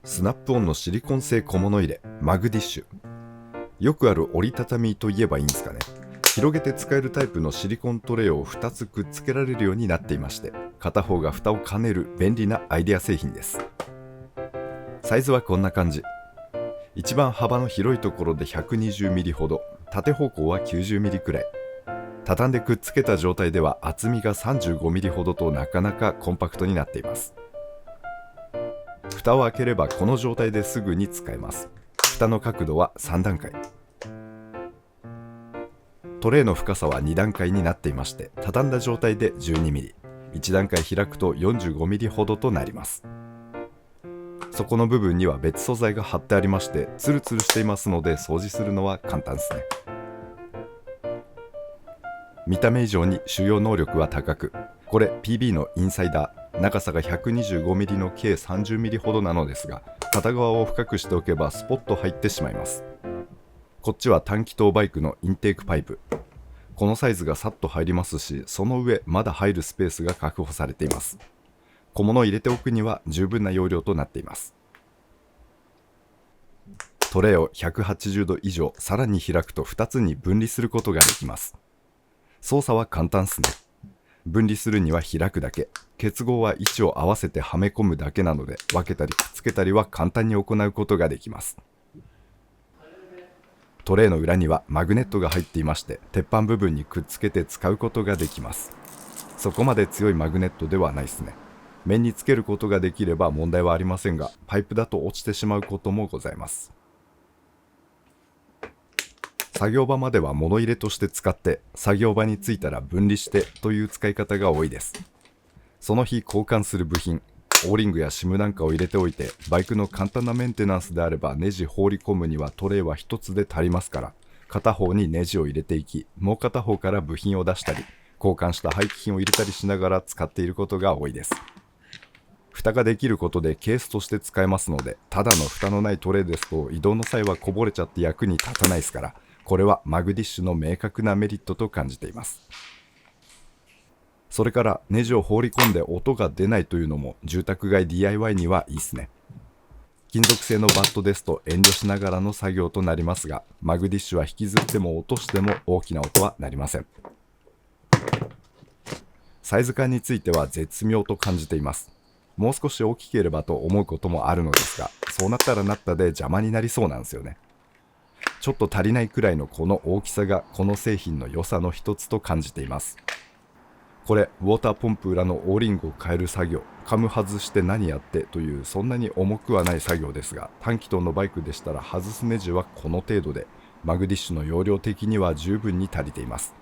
スナップオンのシリコン製小物入れマグディッシュ。よくある折りたたみといえばいいんですかね。広げて使えるタイプのシリコントレイを2つくっつけられるようになっていまして、片方が蓋を兼ねる便利なアイデア製品です。サイズはこんな感じ。一番幅の広いところで 120mm ほど、縦方向は 90mm くらい。畳んでくっつけた状態では厚みが 35mm ほどとなかなかコンパクトになっています。蓋を開ければこの状態ですぐに使えます。蓋の角度は3段階。トレイの深さは2段階になっていまして、畳んだ状態で 12mm、1段階開くと 45mm ほどとなります。底の部分には別素材が貼ってありまして、ツルツルしていますので掃除するのは簡単ですね。見た目以上に収容能力は高く、これ PB のインサイダー、長さが 125mm の計 30mm ほどなのですが、片側を深くしておけばスポッと入ってしまいます。こっちは短気筒バイクのインテークパイプ。このサイズがさっと入りますし、その上まだ入るスペースが確保されています。小物を入れておくには十分な容量となっています。トレイを180度以上さらに開くと2つに分離することができます。操作は簡単っすね。分離するには開くだけ。結合は位置を合わせてはめ込むだけなので、分けたりくっつけたりは簡単に行うことができます。トレイの裏にはマグネットが入っていまして、鉄板部分にくっつけて使うことができます。そこまで強いマグネットではないですね。面につけることができれば問題はありませんが、パイプだと落ちてしまうこともございます。作業場までは物入れとして使って、作業場に着いたら分離してという使い方が多いです。その日交換する部品、オーリングやシムなんかを入れておいて、バイクの簡単なメンテナンスであればネジ放り込むにはトレイは一つで足りますから、片方にネジを入れていき、もう片方から部品を出したり、交換した廃棄品を入れたりしながら使っていることが多いです。蓋ができることでケースとして使えますので、ただの蓋のないトレイですと移動の際はこぼれちゃって役に立たないですから、これはマグディッシュの明確なメリットと感じています。それからネジを放り込んで音が出ないというのも住宅街 DIY にはいいっすね。金属製のバットですと遠慮しながらの作業となりますが、マグディッシュは引きずっても落としても大きな音はなりません。サイズ感については絶妙と感じています。もう少し大きければと思うこともあるのですが、そうなったらなったで邪魔になりそうなんですよね。ちょっと足りないくらいのこの大きさがこの製品の良さの一つと感じています。これウォーターポンプ裏のオーリングを変える作業、カム外して何やってというそんなに重くはない作業ですが、短気筒のバイクでしたら外すネジはこの程度で、マグディッシュの容量的には十分に足りています。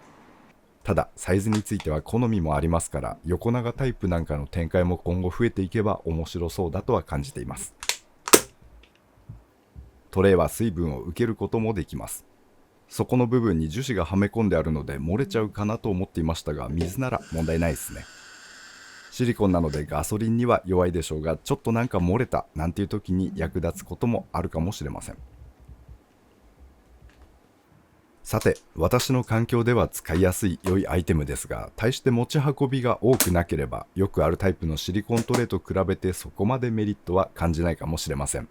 ただサイズについては好みもありますから、横長タイプなんかの展開も今後増えていけば面白そうだとは感じています。トレイは水分を受けることもできます。底の部分に樹脂がはめ込んであるので漏れちゃうかなと思っていましたが、水なら問題ないですね。シリコンなのでガソリンには弱いでしょうが、ちょっとなんか漏れたなんていう時に役立つこともあるかもしれません。さて、私の環境では使いやすい良いアイテムですが、大して持ち運びが多くなければ、よくあるタイプのシリコントレイと比べてそこまでメリットは感じないかもしれません。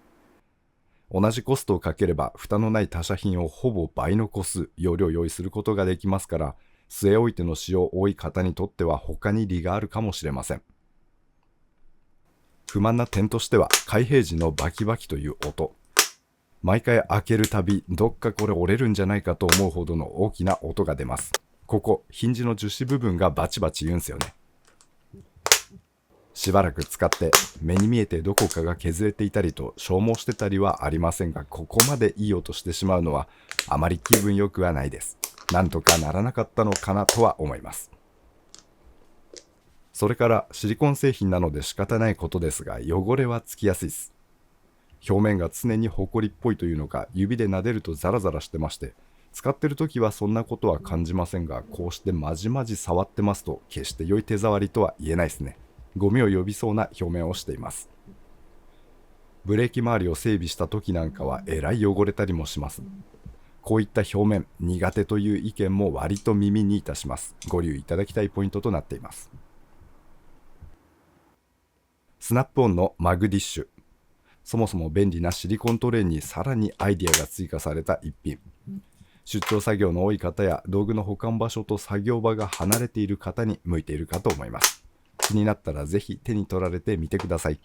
同じコストをかければ蓋のない他社品をほぼ倍の個数、容量用意することができますから、据え置いての使用多い方にとっては他に利があるかもしれません。不満な点としては開閉時のバキバキという音。毎回開けるたびどっかこれ折れるんじゃないかと思うほどの大きな音が出ます。ここヒンジの樹脂部分がバチバチ言うんすよね。しばらく使って目に見えてどこかが削れていたりと消耗してたりはありませんが、ここまでいい音してしまうのはあまり気分よくはないです。なんとかならなかったのかなとは思います。それからシリコン製品なので仕方ないことですが、汚れはつきやすいです。表面が常にホコリっぽいというのか、指で撫でるとザラザラしてまして、使ってる時はそんなことは感じませんが、こうしてまじまじ触ってますと決して良い手触りとは言えないですね。ゴミを呼びそうな表面をしています。ブレーキ周りを整備した時なんかはえらい汚れたりもします。こういった表面苦手という意見も割と耳にいたします。ご留意いただきたいポイントとなっています。スナップオンのマグディッシュ。そもそも便利なシリコントレーにさらにアイディアが追加された一品。出張作業の多い方や道具の保管場所と作業場が離れている方に向いているかと思います。気になったらぜひ手に取られてみてください。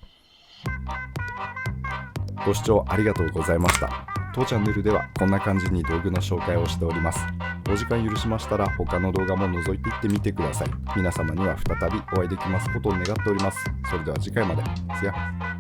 ご視聴ありがとうございました。当チャンネルではこんな感じに道具の紹介をしております。お時間許しましたら他の動画も覗いていってみてください。皆様には再びお会いできますことを願っております。それでは次回まで。See ya。